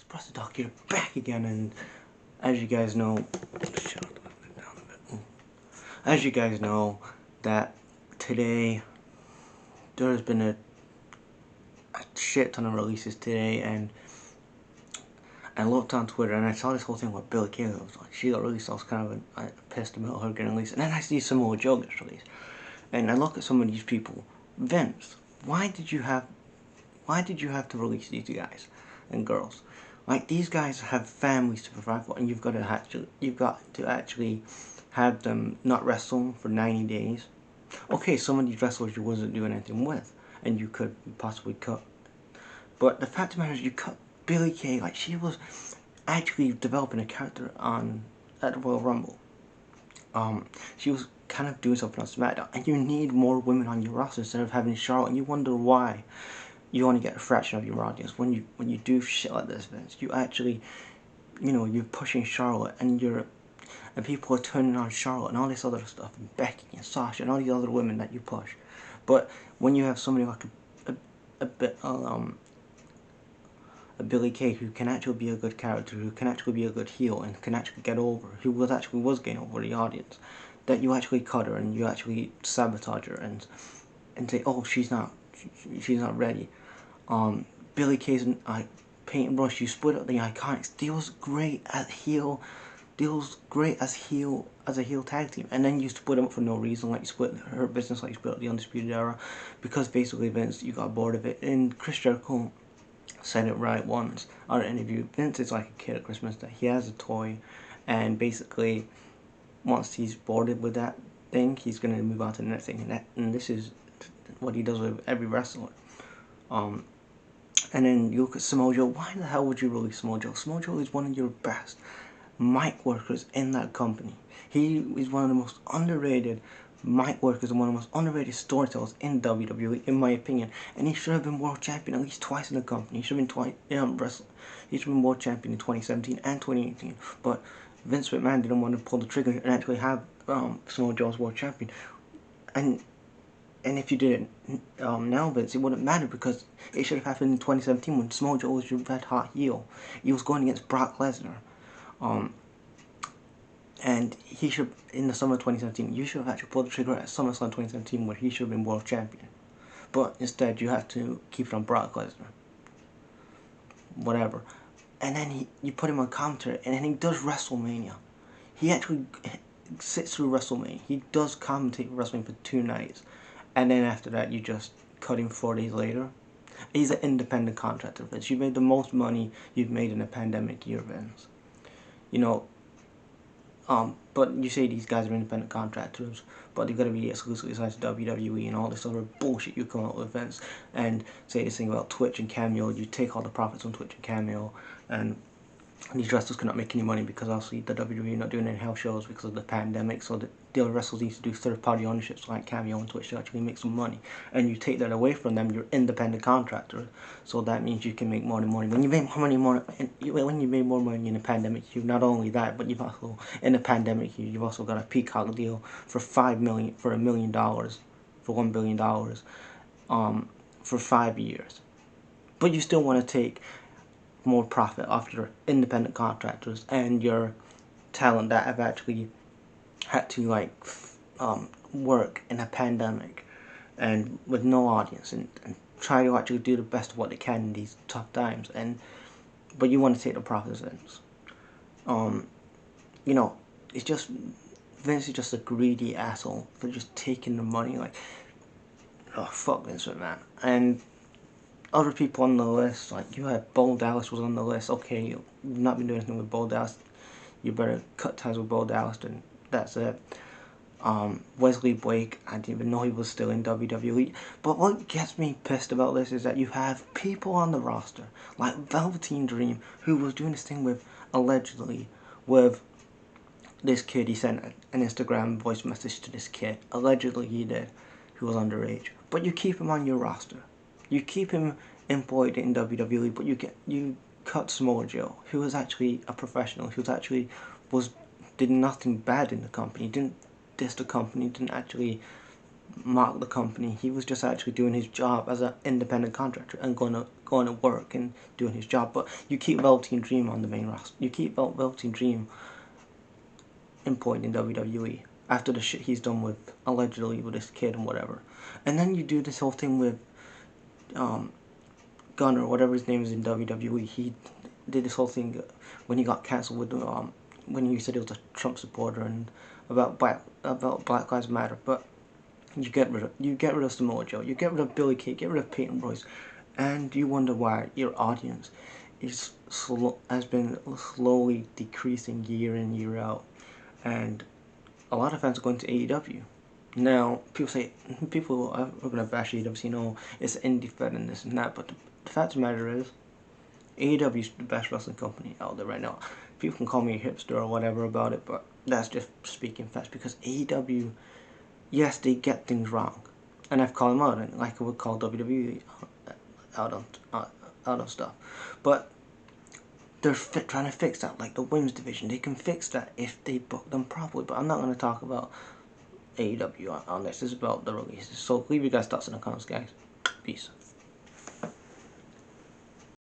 Press the Doc, you're back again, and as you guys know, that today there's been a shit ton of releases today, and I looked on Twitter and I saw this whole thing with Billie Kay. Like, she got released. I was kind of pissed about her getting released, and then I see SAMOAJOE gets released, and I look at some of these people. Vince, why did you have to release these guys and girls? Like, these guys have families to provide for, and you've got to actually have them not wrestle for 90 days. Okay, some of these wrestlers you wasn't doing anything with, and you could possibly cut. But the fact of the matter is, you cut Billie Kay. Like, she was actually developing a character at the Royal Rumble. She was kind of doing something on SmackDown, and you need more women on your roster instead of having Charlotte. And you wonder why you only get a fraction of your audience when you do shit like this, Vince. You actually, you're pushing Charlotte, and people are turning on Charlotte and all this other stuff, and Becky and Sasha and all these other women that you push. But when you have somebody like a Billie Kay who can actually be a good character, who can actually be a good heel, and can actually get over, who was getting over the audience, that you actually cut her and you actually sabotage her and say, oh, she's not ready. Billie Kay's paint and brush. You split up the Iconics. Deal's great as heel. Deal's great as a heel tag team, and then you split them up for no reason, like you split her business, like you split up the Undisputed Era, because basically Vince, you got bored of it. And Chris Jericho said it right once on an interview. Vince is like a kid at Christmas that he has a toy, and basically once he's bored with that thing, he's gonna move on to the next thing, and this is what he does with every wrestler. And then you look at SAMOAJOE. Why the hell would you release SAMOAJOE? SAMOAJOE is one of your best mic workers in that company. He is one of the most underrated mic workers and one of the most underrated storytellers in WWE, in my opinion. And he should have been world champion at least twice in the company. He should have been He should have been world champion in 2017 and 2018. But Vince McMahon didn't want to pull the trigger and actually have SAMOAJOE as world champion. And if you did it now, Vince, it wouldn't matter, because it should have happened in 2017 when SAMOAJOE was your red hot heel. He was going against Brock Lesnar. And he should, in the summer of 2017, you should have actually pulled the trigger at SummerSlam 2017 where he should have been world champion. But instead, you have to keep it on Brock Lesnar. Whatever. And then you put him on commentary, and then he does WrestleMania. He actually sits through WrestleMania. He does commentate WrestleMania for 2 nights. And then after that, you just cut him 4 days later. He's an independent contractor, Vince. You made the most money you've made in a pandemic year, Vince. But you say these guys are independent contractors, but they're going to be exclusively signed to WWE and all this other bullshit you come up with, Vince. And say this thing about Twitch and Cameo. You take all the profits on Twitch and Cameo, and these wrestlers cannot make any money because obviously the WWE are not doing any house shows because of the pandemic, so the other wrestlers need to do third-party ownerships like Cameo and Twitch to actually make some money. And you take that away from them, you're independent contractors, so that means you can make more money. When you make when you made more money in the pandemic, you not only that, but you've also, in the pandemic, you've also got a Peacock deal for $1 million, for $1 billion, for 5 years. But you still want to take more profit off your independent contractors and your talent that have actually had to work in a pandemic and with no audience, and try to actually do the best of what they can in these tough times. But you want to take the profits, Vince. It's just, Vince is just a greedy asshole for just taking the money. Like, oh, fuck Vince McMahon. And other people on the list, like you had Bo Dallas was on the list. Okay, you've not been doing anything with Bo Dallas. You better cut ties with Bo Dallas, and that's it. Wesley Blake, I didn't even know he was still in WWE. But what gets me pissed about this is that you have people on the roster, like Velveteen Dream, who was doing this thing allegedly, with this kid. He sent an Instagram voice message to this kid, allegedly he did, who was underage. But you keep him on your roster. You keep him employed in WWE, but you cut SAMOAJOE, who was actually a professional, who did nothing bad in the company, didn't diss the company, didn't actually mock the company. He was just actually doing his job as an independent contractor and going to work and doing his job. But you keep Velveteen Dream on the main roster. You keep Velveteen Dream employed in WWE after the shit he's done with allegedly with his kid and whatever. And then you do this whole thing with Gunner, whatever his name is in WWE. He did this whole thing when he got cancelled with when he said he was a Trump supporter and about Black Lives Matter. But you get rid of SAMOAJOE, you get rid of Billy Kay, get rid of Peyton Royce, and you wonder why your audience has been slowly decreasing year in, year out, and a lot of fans are going to AEW. Now, people are going to bash AEW, you know, it's indie fed and this and that, but the fact of the matter is, AEW is the best wrestling company out there right now. People can call me a hipster or whatever about it, but that's just speaking facts, because AEW, yes, they get things wrong, and I've called them out, and like I would call WWE out on stuff, but they're trying to fix that. Like the women's division, they can fix that if they book them properly. But I'm not going to talk about AEW on this. This is about the releases. So leave your guys' thoughts in the comments, guys. Peace.